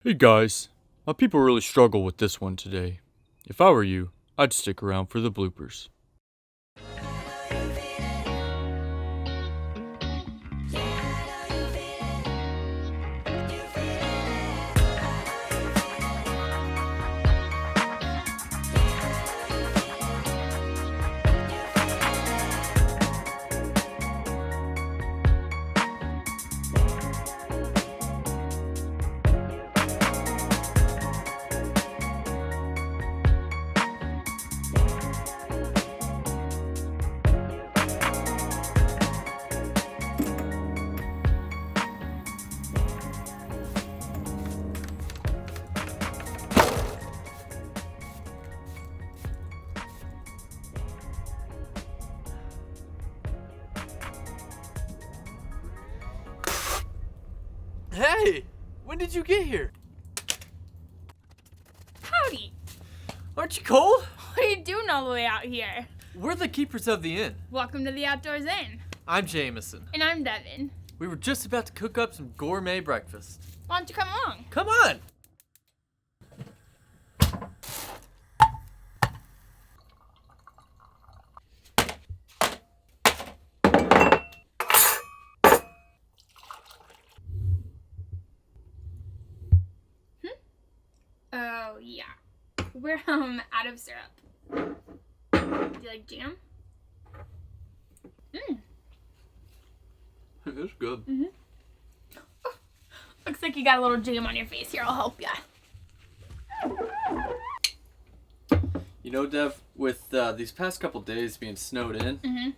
Hey guys, people really struggle with this one today. If I were you, I'd stick around for the bloopers. Hey! When did you get here? Howdy! Aren't you cold? What are you doing all the way out here? We're the keepers of the inn. Welcome to the Outdoors Inn. I'm Jameson. And I'm Devan. We were just about to cook up some gourmet breakfast. Why don't you come along? Come on! Oh, yeah. We're, out of syrup. Do you like jam? It's good. Looks like you got a little jam on your face. Here, I'll help ya. You know, Dev, with these past couple days being snowed in,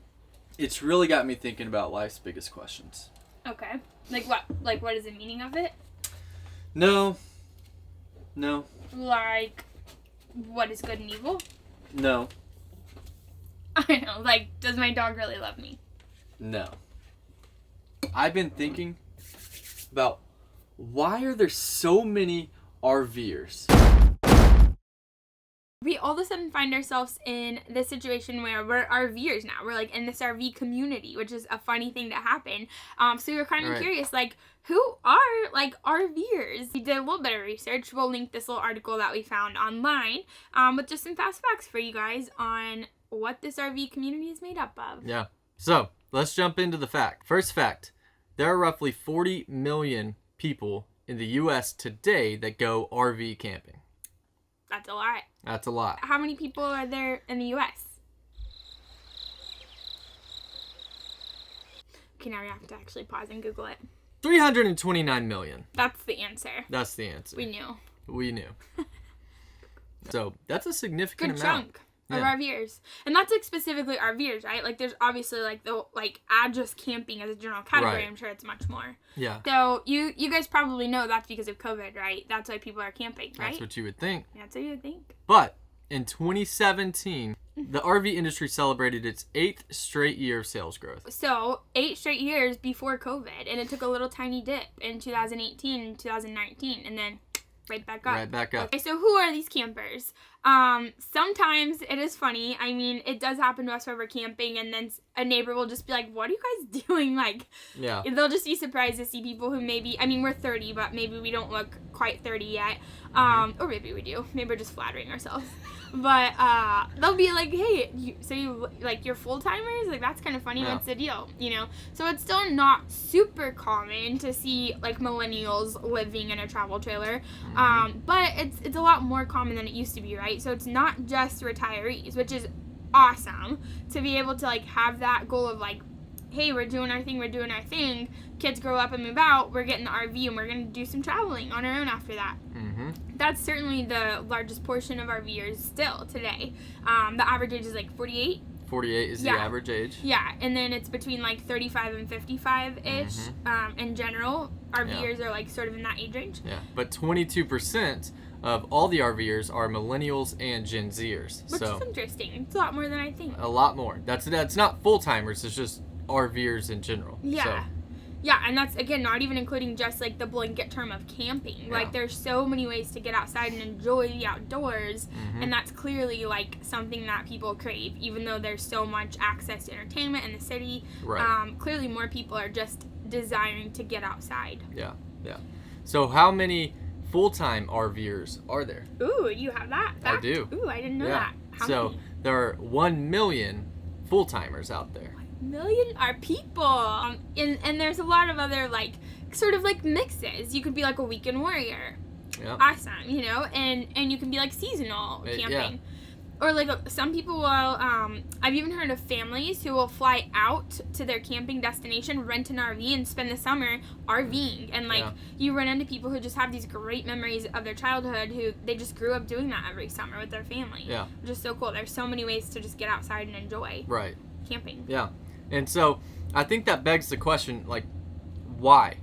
it's really got me thinking about life's biggest questions. Okay. Like what? Like, what is the meaning of it? No. Like, what is good and evil? No. I know. Like, does my dog really love me? No. I've been thinking about why are there so many RVers? We all of a sudden find ourselves in this situation where we're RVers now. We're like in this RV community, which is a funny thing to happen. So we were kind of curious, like, who are like RVers? We did a little bit of research. We'll link this little article that we found online with just some fast facts for you guys on what this RV community is made up of. Yeah. So let's jump into the fact. First fact, there are roughly 40 million people in the U.S. today that go RV camping. That's a lot. That's a lot. How many people are there in the U.S.? Okay, now we have to actually pause and Google it. 329 million. That's the answer. That's the answer. We knew. We knew. So that's a significant Good amount. chunk of RVers. And that's like specifically RVers, right? Like there's obviously like the add just camping as a general category. Right. I'm sure it's much more. Yeah. So you guys probably know that's because of COVID, right? That's why people are camping, right? That's what you would think. That's what you would think. But in 2017, the RV industry celebrated its 8th straight year of sales growth. So 8 straight years before COVID, and it took a little tiny dip in 2018 and 2019, and then right back up. Right back up. Okay, so who are these campers? Sometimes it is funny. I mean, it does happen to us where we're camping, and then a neighbor will just be like, what are you guys doing? Like, yeah. They'll just be surprised to see people who maybe, I mean, we're 30, but maybe we don't look quite 30 yet. Or maybe we do. Maybe we're just flattering ourselves. But they'll be like, hey, you're full-timers? Like, that's kind of funny. Yeah. What's the deal? You know? So it's still not super common to see, like, millennials living in a travel trailer. But it's a lot more common than it used to be, right? So it's not just retirees, which is awesome to be able to, like, have that goal of, like, hey, we're doing our thing. Kids grow up and move out. We're getting the RV and we're going to do some traveling on our own after that. That's certainly the largest portion of RVers still today. The average age is like 48. 48 is the average age. Yeah, and then it's between like 35 and 55-ish. In general, RVers are like sort of in that age range. Yeah, but 22% of all the RVers are millennials and Gen Zers. Which is interesting. It's a lot more than I think. A lot more. That's not full-timers. It's just RVers in general. Yeah. So. Yeah, and that's, again, not even including just, like, the blanket term of camping. Yeah. Like, there's so many ways to get outside and enjoy the outdoors, and that's clearly, like, something that people crave, even though there's so much access to entertainment in the city. Right. Clearly more people are just desiring to get outside. Yeah. So how many full-time RVers are there? Ooh, you have that? I do. Ooh, I didn't know that. How so many? there are 1 million full-timers out there. Million are people. And there's a lot of other like sort of like mixes. You could be like a weekend warrior. Yeah. Awesome, you know, and you can be like seasonal camping. Yeah. Or like some people will, I've even heard of families who will fly out to their camping destination, rent an RV, and spend the summer RVing. And like you run into people who just have these great memories of their childhood who they just grew up doing that every summer with their family. Yeah. Which is so cool. There's so many ways to just get outside and enjoy camping. Yeah. And so I think that begs the question, like, why?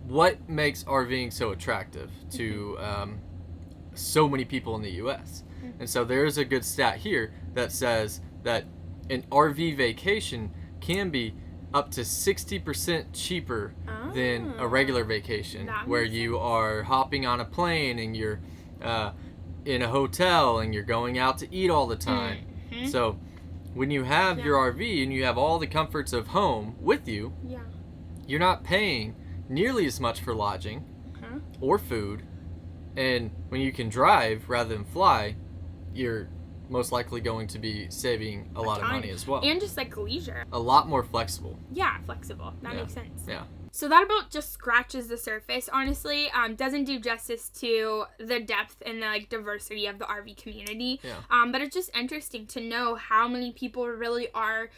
What makes RVing so attractive to so many people in the U.S.? And so there's a good stat here that says that an RV vacation can be up to 60% cheaper than a regular vacation, where you are hopping on a plane and you're in a hotel and you're going out to eat all the time. So when you have your RV and you have all the comforts of home with you, you're not paying nearly as much for lodging or food. And when you can drive rather than fly, you're most likely going to be saving a lot of money as well. And just like leisure. A lot more flexible. Yeah, flexible. That makes sense. Yeah. So that about just scratches the surface, honestly. Doesn't do justice to the depth and the like diversity of the RV community. Yeah. But it's just interesting to know how many people really are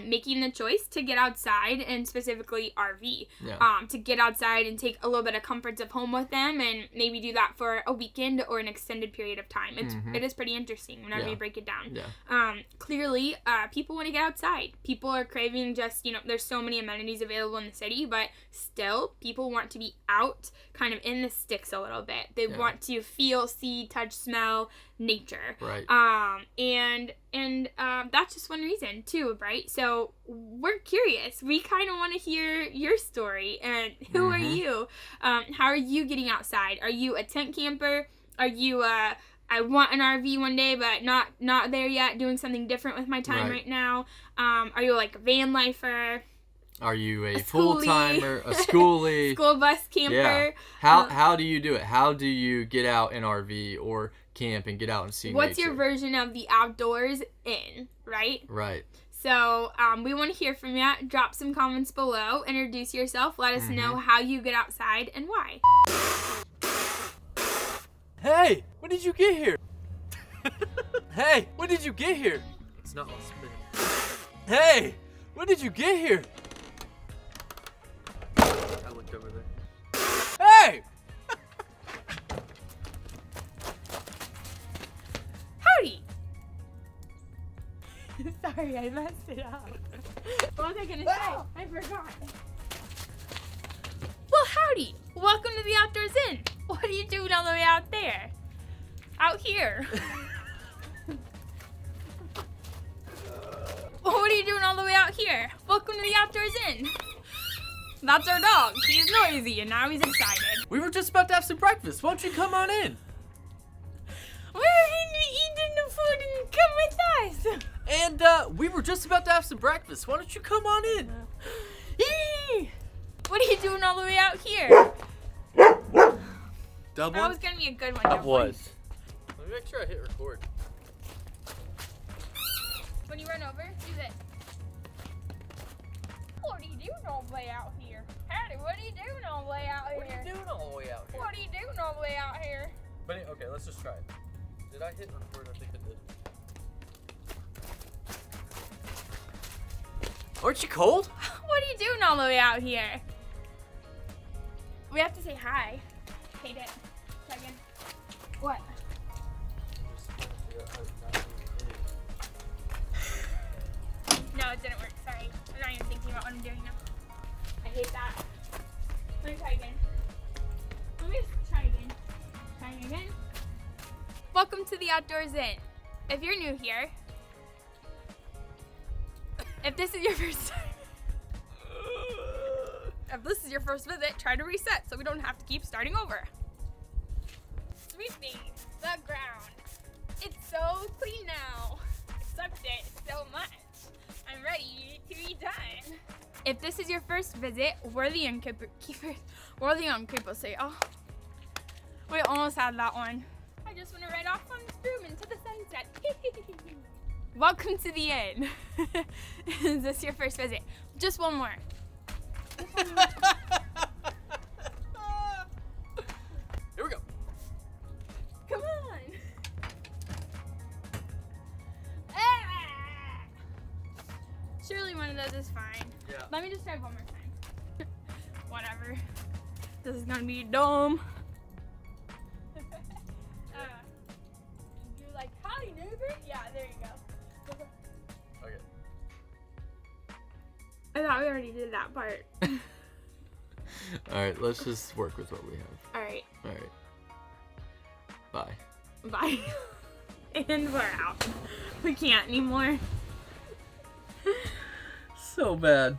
making the choice to get outside, and specifically RV. Yeah. To get outside and take a little bit of comforts of home with them, and maybe do that for a weekend or an extended period of time. It is pretty interesting whenever you break it down. Yeah. Clearly, people want to get outside. People are craving just, there's so many amenities available in the city, but still, people want to be out, kind of in the sticks a little bit. They want to feel, see, touch, smell nature. Right. And that's just one reason too, right? So we're curious. We kind of want to hear your story. And who are you? How are you getting outside? Are you a tent camper? Are you I want an RV one day, but not there yet, doing something different with my time right now? Are you like a van lifer? Are you a full-timer, a schoolie? School bus camper? Yeah. How do you do it? How do you get out in RV or camp and get out and see What's nature? your version of the outdoors in, right? Right. So we want to hear from you. Drop some comments below. Introduce yourself. Let us know how you get outside and why. Hey, when did you get here? Hey, when did you get here? It's not all spinning. Hey, when did you get here? I looked over there. Hey! Howdy! Sorry, I messed it up. What was I gonna say? I forgot. Well, howdy! Welcome to the Outdoors Inn. What are you doing all the way out there? Out here. What are you doing all the way out here? Welcome to the Outdoors Inn. That's our dog. He's noisy and now he's excited. We were just about to have some breakfast. Why don't you come on in? We're eating the food and come with us. And we were just about to have some breakfast. Why don't you come on in? What are you doing all the way out here? Dublin? That was gonna be a good one. That was. Let me make sure I hit record. When you run over, do this. What are you doing all the way out here? Howdy, what are you doing all the way out here? What are you doing all the way out here? What are you doing all the way out here? But okay, let's just try it. Did I hit record? I think I did. Aren't you cold? What are you doing all the way out here? We have to say hi. Hate it. Second. What? No, it didn't work. Sorry. I'm not even thinking about what I'm doing now. I hate that. Let me try again. Let me just try again. Trying again. Welcome to the Outdoors Inn. If you're new here, if this is your first time, if this is your first visit, try to reset so we don't have to keep starting over. Sweeping the ground. It's so clean now. I sucked it so much. I'm ready to be done. If this is your first visit, we're the innkeepers. We're the innkeepers. Say, oh. We almost had that one. I just went right off on this broom into the sunset. Welcome to the end. Is this your first visit? Just one more. Here we go. Come on. Ah! Surely one of those is fine. Yeah. Let me just try one more time. Whatever. This is gonna be dumb. You're like, howdy neighbor? Yeah, there you go. Okay. I thought we already did that part. All right, let's just work with what we have. All right, All right. Bye. bye. And we're out. We can't anymore. So bad.